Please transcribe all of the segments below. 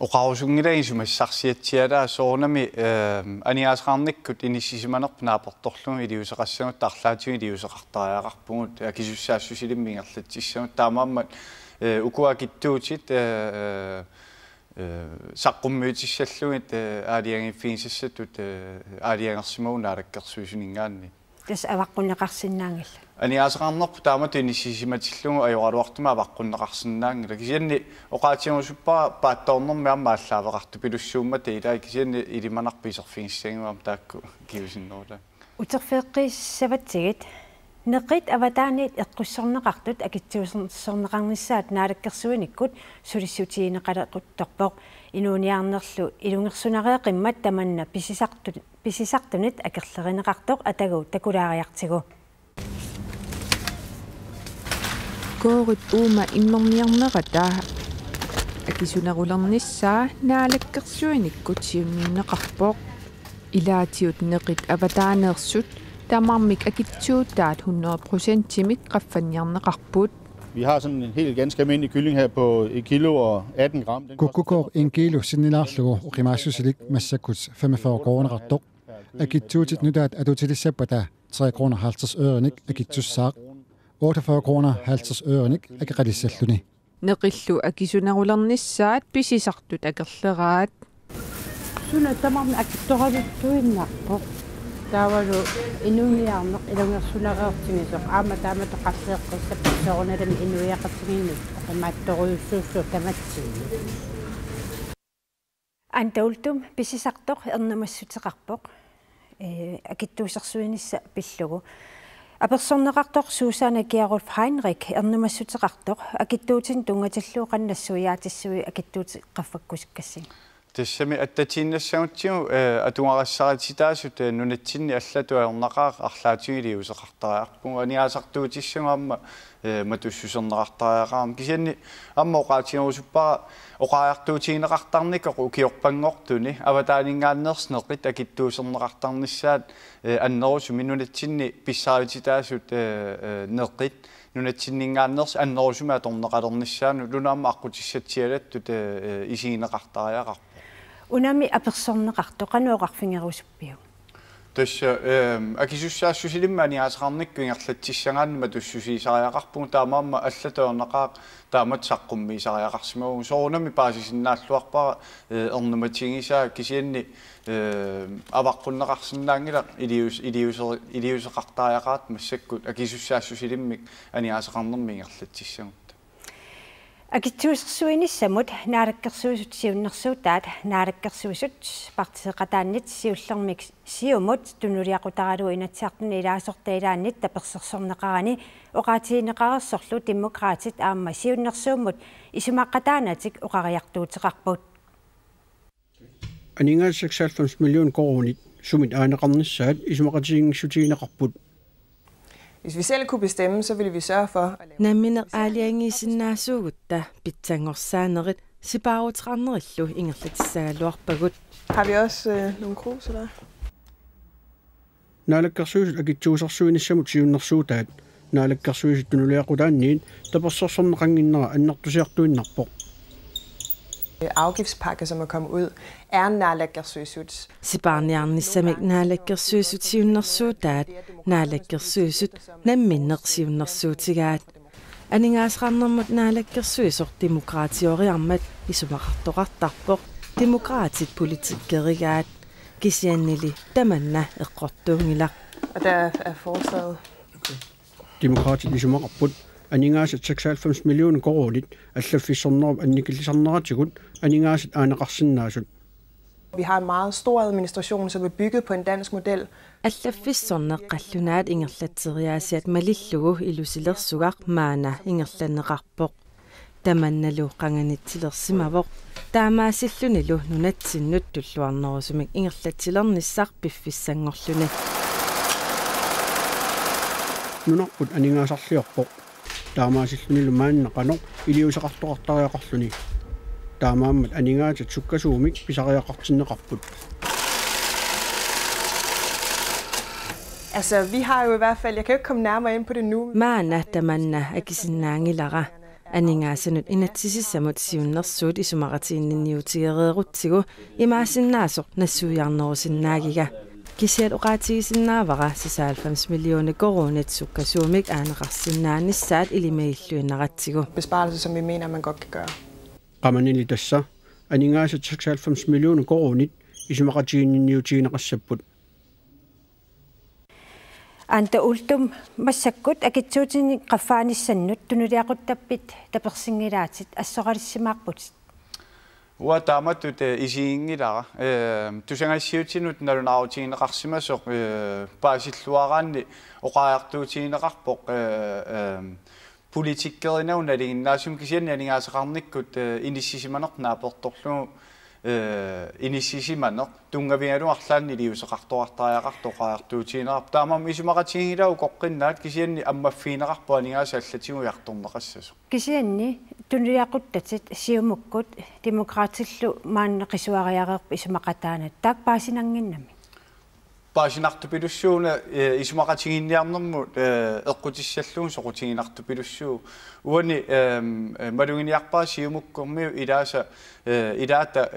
oqarusungilain sumassarsiatsialaa soornami aniaasqarnikkut inissisimanerp naaportorlungi iliuseqassagut taarlaatigun iliuseqartariaqarpugut akisussaassusilimmingerlatsissagut taamaammat ukuakittuutit saqqummiutissallugit aaliangiffiinsassatut aaliangersimagun naalakkersuisuningaanni tas avaqqunneqarsinnaangilla aniaasqarnerp taamat inissisimatillungu ajoraluartuma avaqqunneqarsinnaangila kisianni oqaatiangusuppaa paattornermi ammaallaaveqartu pilussuummata ilaa kisianni ilimanarpiiserfigissanguam taakku kiusinnerula uterfeeqqissavatigit neqit avataanit eqqussorneqartut akitsuuserneqarnissaat naalakkersuinikkut sulissuutiineqalequttorpoq inuuniarnerlu ilungersunareeqimmat tamanna pisisartunit akerlerineqartoq atagu takulaariartigu koorit uuma immerniarnerata akisunarulernissaa naalakkersuinikkut siunniinneqarpoq ilaatiut neqit avataaneersut tamarmik akitsuutaat 100%-timik qaffanniarneqarput. Vi har sådan en helt ganske almindelig kylling her på 1 kilo og 18 gram. Kukkukor 1 kilo sinnilaarlugu uqimaassusilik massakuts 45 kronerartoq akitsuutit nutaat atutilissapata 3 kroner 50 ørenik akitsussaaq 48 kroner 50 ørenik akiqalissalluni neqillu akisunarulernissaat pisisartut akerleraat suna tamarmi akittoravittuinnarpoq taavalu inuuniarneq ilungersunareertimisoq aama taamatu qassiiqqissappissoornalami inuiaqatsiginnut qimaattoruyussuussu kamatsiini antaultum pisisartoq ernamassuteqarpoq akittuusersuinissa pillugu apersorneqartoq Susanne Gerolf Heinrich ernamassuteqartoq akittuutin tungatalluuqannassuiaatissui akittuuti qaffakkusikkassi тассами аттатииннассагутсигу атунгаарассаратитаасут нунатсинни аллатуаернақаа арлаатигили усеқартариарпугу аниаасартуутиссагуамма матуссусернеқартариақарам кисианни амма оqaатигерусуппара оqaajартуутигинеқартарникоқ укиорпангортуни аватаалингааннерснеқит акиттуусернеқартарниссаат аннерусу минунатсинни писсаавититаасут неқит нунатсиннингааннерс аннерусума аторнеқалерниссаану лунаамма аққутиссатсиалаттут исигинеқартариақарпу унами аперсорнеқартоқануоқарфингерусуппиу тасса акисуссаассусилимма аниаасеқарникку ингерлатсиссагааннима туссусиисариақарпугу таамаамма аллатуернеқаа таамат саққуммиисариақарсимагу соорнами паасисиннааллуарпара ернуматигисаа кисианни аваққуннеқарсинаангила илиусеқартариақаат массаккут акисуссаассусилиммик аниаасеқарнерми ингерлатсиссагу акитсуусерсуинissамут наалаккерсуусут сиуннэрсуутаат наалаккерсуусут партисеқатааннит сиуллермик сиумут тунулиақутаралу инатсиартуни илаасортаилааннит таперсерсорнеқарани оqaатиинеқарерсорлу демократит аама сиуннэрсууммут исумаққатаанатик оқариартуутеқарпут анингаа 96 миллион коронит сумит аанеқарниссаат исумақатигингсутигинеқарпут. Hvis vi selv kunne bestemme, så ville vi sørge for at lave... Naminer aaliangisinnaasuugutta pitsangorsaannerit sipaarutrarnerillu ingerlatissaaluarpagut. Har vi også nogle krus, eller? Naalakkersuusut akittuusersuinissamut siunnersuutaat naalakkersuusut tunuliaqutaanniin tapersorsorneqanginnera annertusiartuinnarpoq. Afgiftspakke, som er kommet ud, er naalakkersuusut. Siparniarnissamik naalakkersuusut siunnersuutaat naalakkersuusut namminnersiunnersuutigaat aningaasqarnermut naalakkersuusor demokraatioriarmat isumaqartoqartarpoq demokraatit politikkerigaat kisiannili tamanna eqqortuungilaq. Og der er forslaget. Demokraatit isumaqarput aningaasat 96 millioner koronit allafissornerp annikillisarneratigut aningaasat aaneqarsinnaasut. Vi har en meget stor administration, som er bygget på en dansk model. Allafissorneqqallunaat ingerlatseriaasiat malillugu ilusilersugaq maana ingerlanneqarpoq tamannalu qanganittilersimavoq taamaasillunilu nunatsinnut tulluarnerusumik ingerlatilernissaq piffissangorluni nunarput aningaasarliorpoq taamaasillunilu maannaqanoq iliuseqartoqartariaqarluni taamaammat aningaatat sukkasuumik pisariaqartinneqarput. Altså, vi har jo i hvert fald, jeg kan jo ikke komme nærmere ind på det nu. Maana tamanna akisinnaangilara анингаасанут инатсисиссамут сиуннерсуут исумақатииннинниутигереерутсигу имаасиннаасоқ нассуиарнерусиннаагига кисиат оқаатигисиннаавара 96 миллиони коронит суккасуумик аанеқарсиннаанissaat илимаиллуиннаратсигу. Besparelse, som vi mener, man godt kan gøre. Qamanili tassa aningaasat 96 millioner koronit исумақатииннинниутигинеқассаппут анта ултум массаккут акитсуутини qaffaanissanнут тунулиақуттаппит таперсингилаатит ассоқалиссимаарпут уатааматтут исиингилара тусангассиутинут налунааутигинеқарсимасоқ паасиллуараанни оқаартуутигинеқарпоқ политиккеринау налигиннаасум кисианни анигаасеқарниккут иниссисиманеқ нааперторлугу иниссисиманеқ тунгавигалу арлаанни лиусеқартуартариақартоқаартуутигинеқарп таамам исумақатигилау коққиннаат кисианни аммаффиинеқарпу анигааса аллатигу ярторнеқассасо кисианни тунулиақуттатит сиумуккут демократиллу маанне қисуариареерпу исумақатаанат таак паасинангиннами паасинартупилуссууна исумақатигинниарнэрмут эққутиссаллуун соқутигинартупилуссуу уани малугиниарпаа сиумуккормиу илааса илаата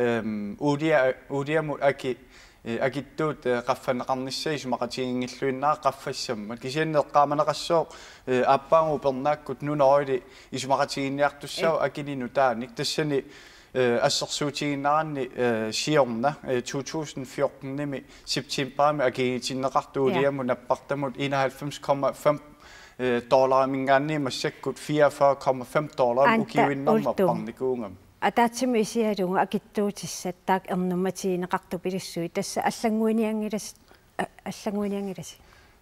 улиамут акиттуут qaffанеқарнissaа исумақатигингиллуиннаа qaffассамма кисианнеққааманеқассоо аппаангу пернааккут нунеройли исумақатигинниартуссаа акилину тааник тассани ассерсуутигиннаранни сиорна 2014-ними септемберми агиитиннеқартуулиаму наппартамут $91.5 мингаанни массаккут $44.5 укиуиннарма парникуунгам атаатсими исиалуга акиттуутиссат таак ернуматигинеқарту пилуссуи тасса аллангуиниангилас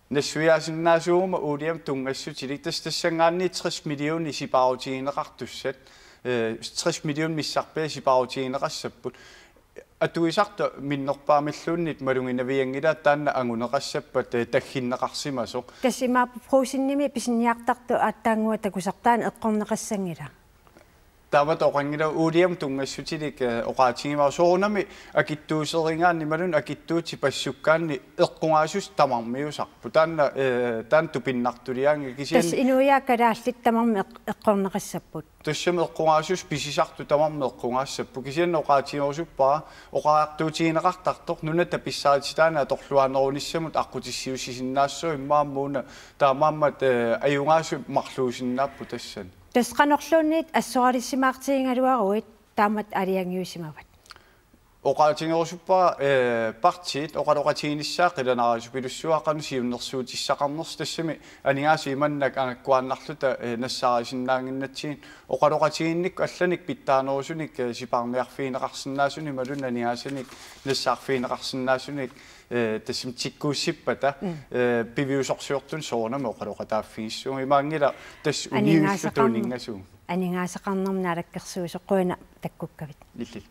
нассуяасиннаасуума уулиам тунгассутилик тассангаанни 30 миллион исипаутигинеқартуссат 30 миллион миссарпаа исипаутигинеқассаппут атуисарта миннерпаамиллууннит малугинавиангила таанна ангунеқассаппат таггиннеқарсимасоқ тассимааппу проусинними писинниартарту ааттаангуа такусартаан эққорнеқассангила таамат оқангила уулиам тунгассутилик оқаатигимаа соорунами акиттуусерингаанни малун акиттуути пассуккаанни эққунгаасус тамармиусарпу таанна таан тупиннартулиаанги кисиан тас инуяаккалааллит тамарми эққорнеқассаппут тассами эққунгаасус писисарту тамарми эққунгаассаппу кисиан оқаатигиорсуппаа оқаартуутигинеқартартоқ нуната писсаатитаана аторлуанерунissamут аққутиссиусисиннаассуу иммааммууна таамааммат аюнгаасу марлуусиннааппу тассан тасқанерлуунниит ассоралиссимаартигингалуаруит таамат алиангиусимават оқаатигиорсуппаа партиит оқалоқатигиниссаа қиланаарисупилуссуақану сиуннерсуутиссақарнерс тассами анигааси иманнак анаккуаннарлута нассаарисиннаангиннатсигин оқалоқатигинник алланик питтаанерусуник сипаарниарфиинеқарсинаасуни малун анигаасаник нассаарфиинеқарсинаасуник тассим тиккууссиппата пивиусорсуортун соорнами оқалоқатааффигиссуу имаангила тасс униуиллутунингасуу анигаасақарнермнаалаккерсуусоққуина таккуккавит лиллил